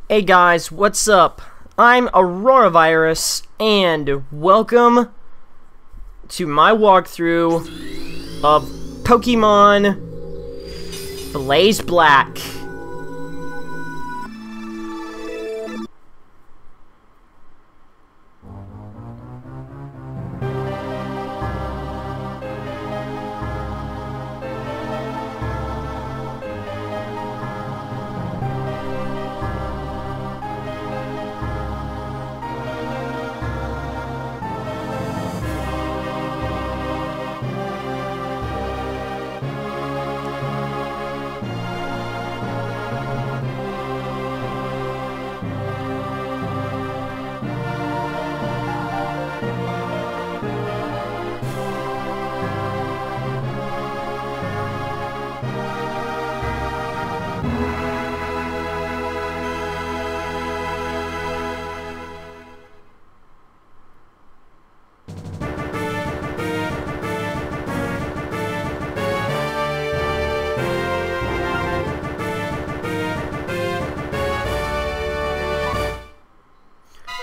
Hey guys, what's up? I'm Auroravirus, and welcome to my walkthrough of Pokemon Blaze Black.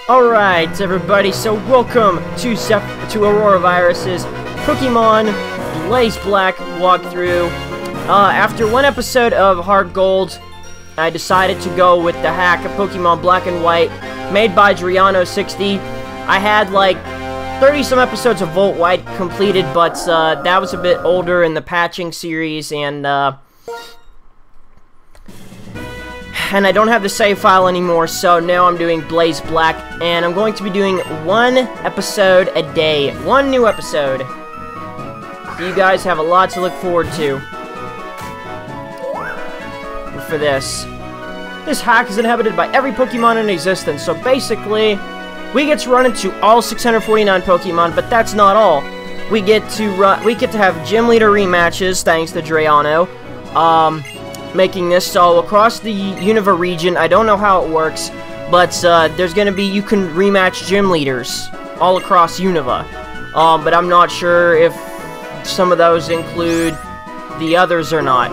Alright, everybody, so welcome to Auroravirus's Pokemon Blaze Black walkthrough. After one episode of Heart Gold, I decided to go with the hack of Pokemon Black and White, made by Driano60. I had like 30-some episodes of Volt White completed, but that was a bit older in the patching series, and I don't have the save file anymore, so now I'm doing Blaze Black, and I'm going to be doing one episode a day. One new episode. You guys have a lot to look forward to for this. This hack is inhabited by every Pokemon in existence, so basically, we get to run into all 649 Pokemon, but that's not all. We get to have gym leader rematches, thanks to Driano. Making this so across the Unova region. I don't know how it works, but there's gonna be, you can rematch gym leaders all across Unova. But I'm not sure if some of those include the others or not.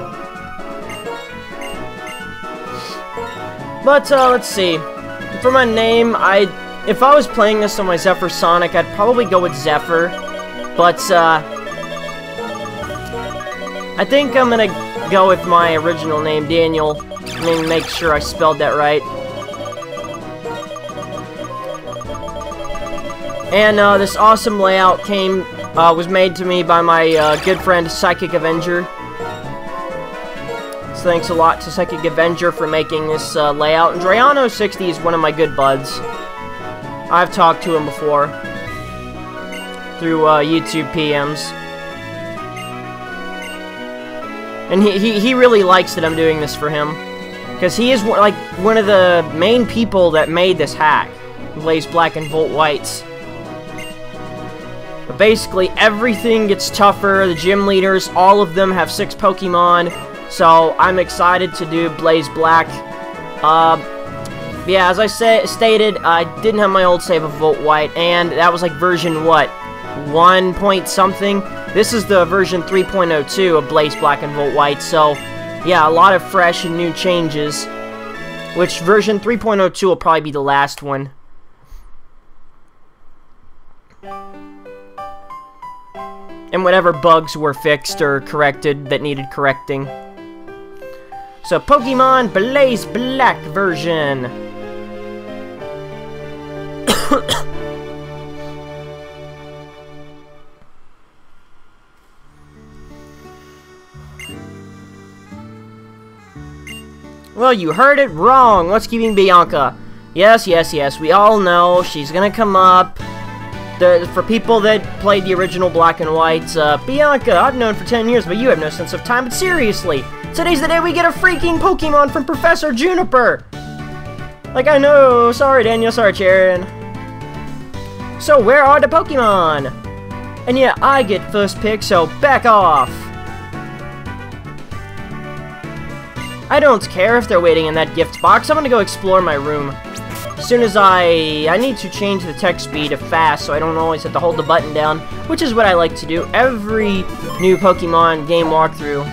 But let's see. For my name, if I was playing this on my Zephyr Sonic, I'd probably go with Zephyr. But I think I'm gonna go with my original name, Daniel. Let me make sure I spelled that right. And this awesome layout was made to me by my good friend PsyhicAvenger. So thanks a lot to PsyhicAvenger for making this layout. And Driano60 is one of my good buds. I've talked to him before through YouTube PMs. And he really likes that I'm doing this for him, because he is like one of the main people that made this hack, Blaze Black and Volt Whites. But basically, everything gets tougher. The gym leaders, all of them have 6 Pokemon, so I'm excited to do Blaze Black. Yeah, as I stated, I didn't have my old save of Volt White, and that was like version what? 1 point something. This is the version 3.02 of Blaze Black and Volt White, so yeah, a lot of fresh and new changes, which version 3.02 will probably be the last one. And whatever bugs were fixed or corrected that needed correcting. So, Pokemon Blaze Black version. Well, you heard it wrong. What's keeping Bianca? Yes, we all know she's gonna come up. For people that played the original Black and White, Bianca, I've known for 10 years, but you have no sense of time. But seriously, today's the day we get a freaking Pokemon from Professor Juniper. Like, I know. Sorry, Daniel. Sorry, Sharon. So, where are the Pokemon? And yeah, I get first pick, so back off. I don't care if they're waiting in that gift box. I'm gonna go explore my room. As soon as I need to change the text speed to fast, so I don't always have to hold the button down, which is what I like to do every new Pokemon game walkthrough.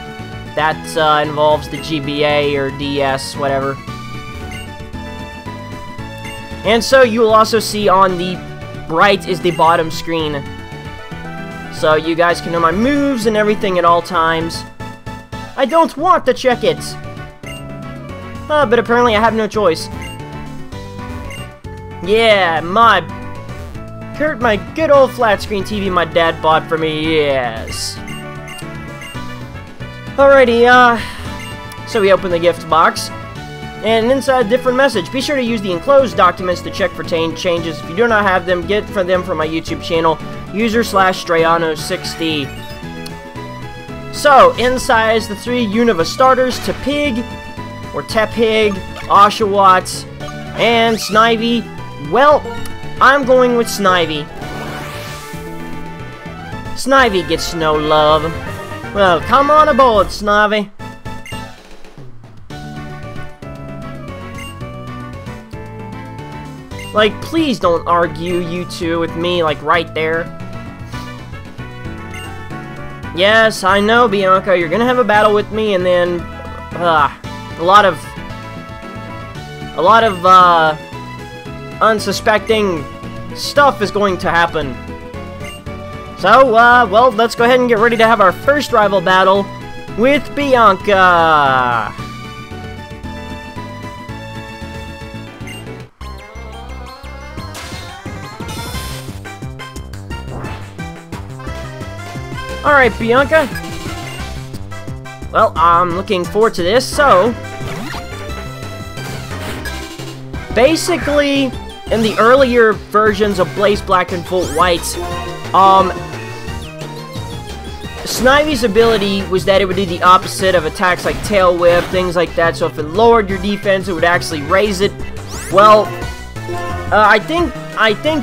That involves the GBA or DS, whatever. And so you will also see on the right is the bottom screen. So you guys can know my moves and everything at all times. I don't want to check it. But apparently I have no choice. Yeah, my good old flat screen TV my dad bought for me, yes. Alrighty, so we open the gift box. And inside, a different message. Be sure to use the enclosed documents to check for changes. If you do not have them, get them from my YouTube channel, user/Strayano60. So, inside is the 3 Unova starters, Tepig, or Tepig, Oshawott, and Snivy. Well, I'm going with Snivy. Snivy gets no love. Well, come on aboard, Snivy. Like, please don't argue, you two, with me, like, right there. Yes, I know, Bianca, you're gonna have a battle with me, and then, a lot of, unsuspecting stuff is going to happen. So, well, let's go ahead and get ready to have our first rival battle with Bianca. Alright, Bianca. Well, I'm looking forward to this, so... Basically, in the earlier versions of Blaze Black and Volt White, Snivy's ability was that it would do the opposite of attacks like Tail Whip, things like that, so if it lowered your defense, it would actually raise it. Well, I think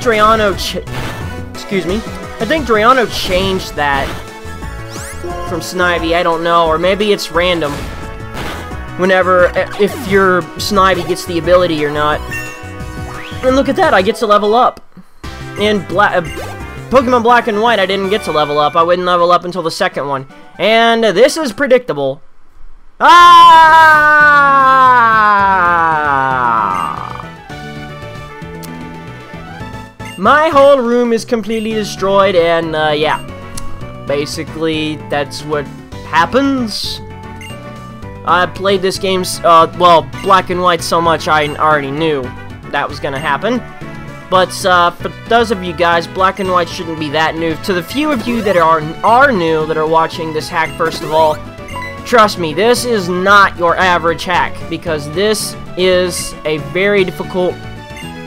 Drayano changed that from Snivy, I don't know, or maybe it's random if your Snivy gets the ability or not. And look at that, I get to level up. In Pokemon Black and White, I didn't get to level up. I wouldn't level up until the second one. And this is predictable. My whole room is completely destroyed, and yeah. Basically, that's what happens. I played this game, well, Black and White so much I already knew that was gonna happen. But for those of you guys, Black and White shouldn't be that new. To the few of you that are new, that are watching this hack, first of all, trust me, this is not your average hack, because this is a very difficult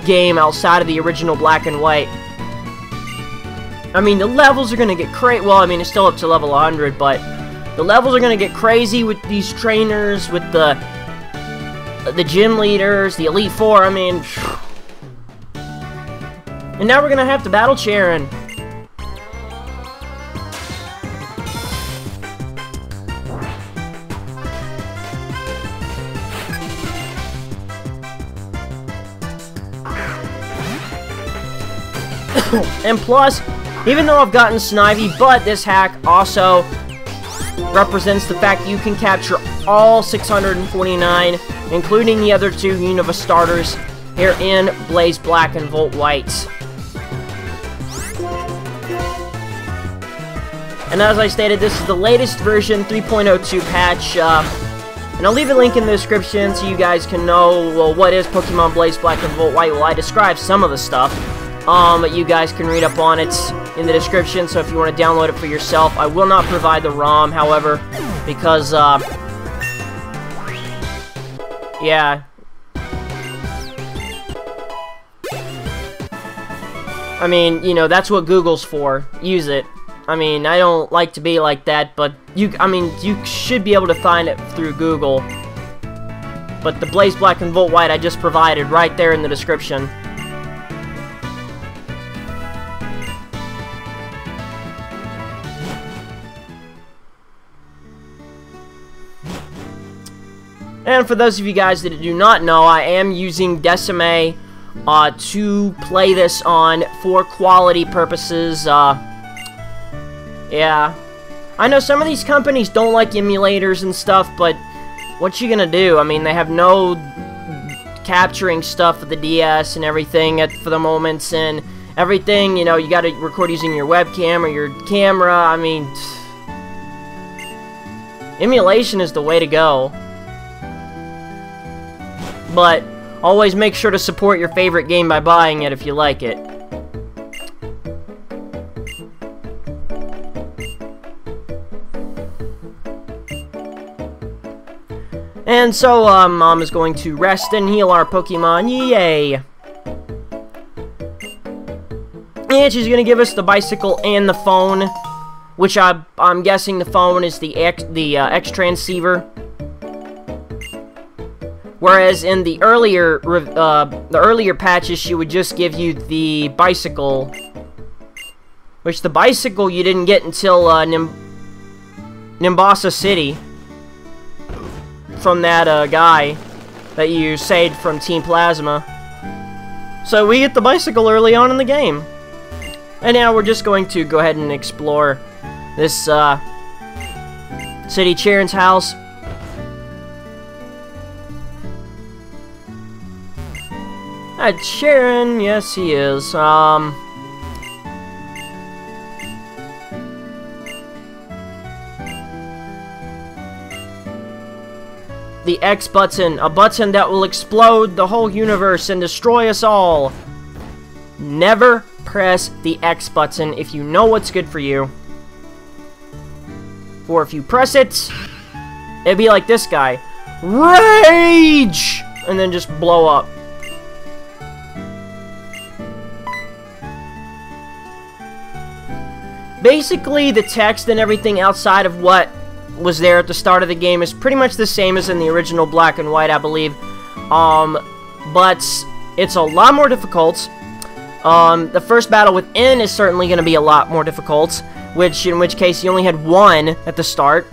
game outside of the original Black and White. I mean, the levels are gonna get crazy. Well, I mean, it's still up to level 100, but the levels are gonna get crazy with these trainers, with the gym leaders, the Elite Four. I mean, and now we're gonna have to battle Charon. And plus, even though I've gotten Snivy, but this hack also represents the fact that you can capture all 649, including the other 2 Unova starters here in Blaze Black and Volt White. And as I stated, this is the latest version 3.02 patch, and I'll leave a link in the description so you guys can know, well, what is Pokemon Blaze Black and Volt White. Well, I describe some of the stuff. But you guys can read up on it in the description, so if you want to download it for yourself. I will not provide the ROM, however, because, yeah. I mean, you know, that's what Google's for. Use it. I mean, I don't like to be like that, but you should be able to find it through Google. But the Blaze Black and Volt White I just provided right there in the description. And for those of you guys that do not know, I am using Decime to play this on for quality purposes. Yeah. I know some of these companies don't like emulators and stuff, but what you gonna do? I mean, they have no capturing stuff with the DS and everything for the moments and everything. You know, you gotta record using your webcam or your camera. I mean, emulation is the way to go. But always make sure to support your favorite game by buying it if you like it. And so, Mom is going to rest and heal our Pokemon. Yay! And she's gonna give us the bicycle and the phone, which I'm guessing the phone is the X transceiver. Whereas in the earlier patches, she would just give you the bicycle, which the bicycle you didn't get until Nimbasa City. From that guy that you saved from Team Plasma. So we get the bicycle early on in the game. And now we're just going to go ahead and explore this City Charon's house. Charon, yes he is. The X button, a button that will explode the whole universe and destroy us all. Never press the X button if you know what's good for you. For if you press it, it'd be like this guy. Rage! And then just blow up. Basically, the text and everything outside of what was there at the start of the game is pretty much the same as in the original Black and White, I believe. But it's a lot more difficult. The first battle with N is certainly going to be a lot more difficult, in which case you only had one at the start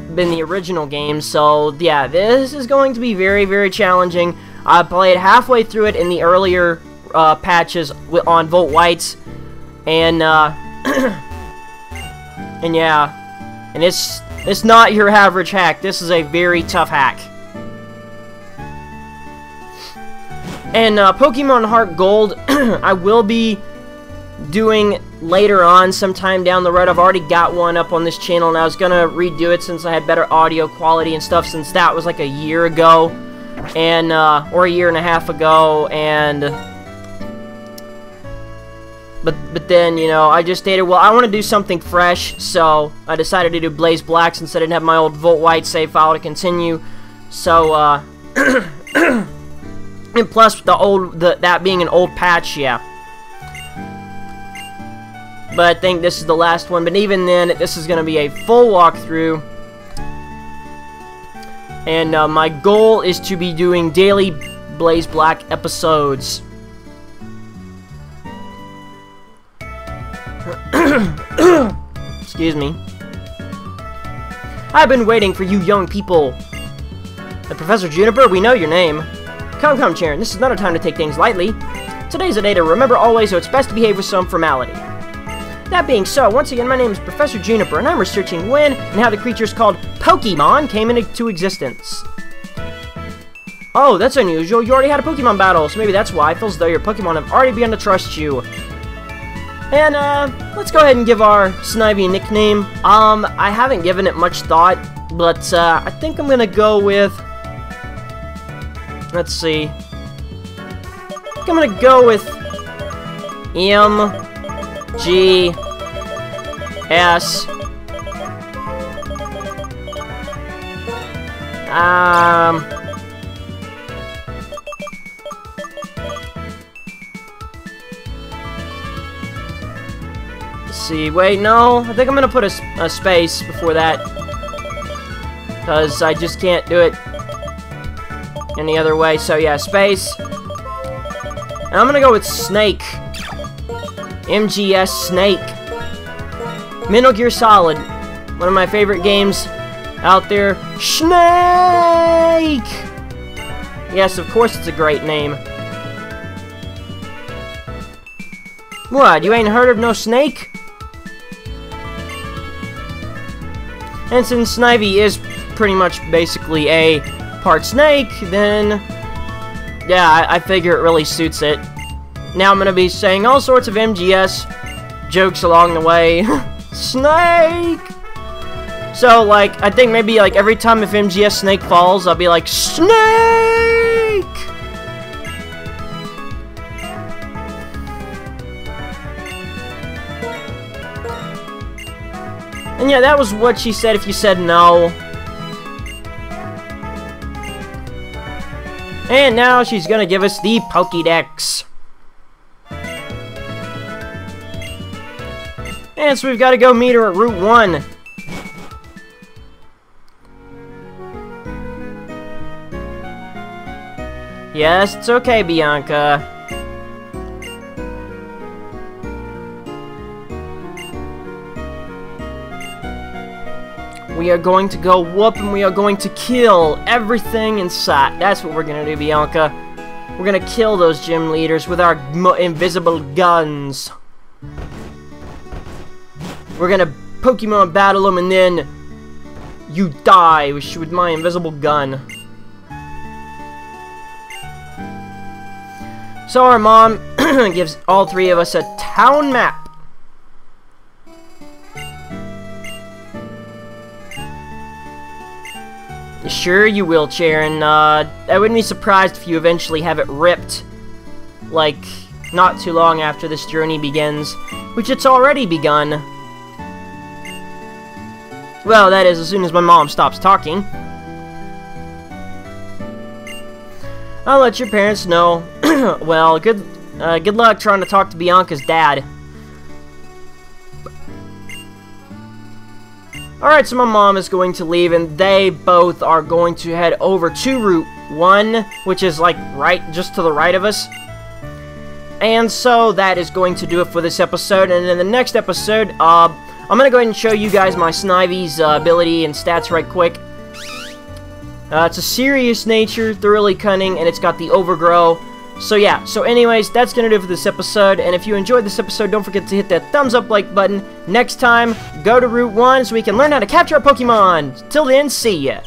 in the original game. So yeah, this is going to be very, very challenging. I played halfway through it in the earlier patches on Volt White, and and yeah, and it's not your average hack. This is a very tough hack. And Pokemon Heart Gold, I will be doing later on sometime down the road. I've already got one up on this channel, and I was gonna redo it since I had better audio quality and stuff, since that was like a year ago, and or a year and a half ago, and But then, you know, I just stated, well, I want to do something fresh, so I decided to do Blaze Black since I didn't have my old Volt White save file to continue. So, and plus that being an old patch, yeah. But I think this is the last one. But even then, this is going to be a full walkthrough. And my goal is to be doing daily Blaze Black episodes. Excuse me. I've been waiting for you young people. Professor Juniper, we know your name. Come, Charon, this is not a time to take things lightly. Today's a day to remember always, so it's best to behave with some formality. That being so, once again, my name is Professor Juniper, and I'm researching when and how the creatures called Pokemon came into existence. Oh, that's unusual. You already had a Pokemon battle, so maybe that's why. It feels as though your Pokemon have already begun to trust you. And, let's go ahead and give our Snivy a nickname. I haven't given it much thought, but, I think I'm gonna go with... Let's see. I think I'm gonna go with... M-G-S... see, wait, no, I think I'm gonna put a space before that, because I just can't do it any other way. So yeah, space, and I'm gonna go with Snake. MGS Snake. Metal Gear Solid, one of my favorite games out there. Snake. Yes, of course it's a great name. What, you ain't heard of no Snake? And since Snivy is pretty much basically a part snake, then yeah, I figure it really suits it. Now I'm gonna be saying all sorts of MGS jokes along the way. Snake! So, like, I think maybe, like, every time if MGS Snake falls, I'll be like, Snake! And yeah, that was what she said if you said no. And now she's gonna give us the Pokédex. And so we've got to go meet her at Route 1. Yes, it's okay, Bianca. We are going to go whoop and we are going to kill everything in sight. That's what we're going to do, Bianca. We're going to kill those gym leaders with our invisible guns. We're going to Pokemon battle them and then you die with my invisible gun. So our mom gives all three of us a town map. Sure you will, Charon. I wouldn't be surprised if you eventually have it ripped, like, not too long after this journey begins, which it's already begun. Well, that is, as soon as my mom stops talking. I'll let your parents know. Well, good luck trying to talk to Bianca's dad. Alright, so my mom is going to leave, and they both are going to head over to Route 1, which is, like, right, just to the right of us. And so, that is going to do it for this episode, and in the next episode, I'm going to go ahead and show you guys my Snivy's ability and stats right quick. It's a serious nature, thoroughly cunning, and it's got the overgrow. So yeah, so anyways, that's going to do it for this episode, and if you enjoyed this episode, don't forget to hit that thumbs up like button. Next time, go to Route 1 so we can learn how to capture our Pokemon. Till then, see ya!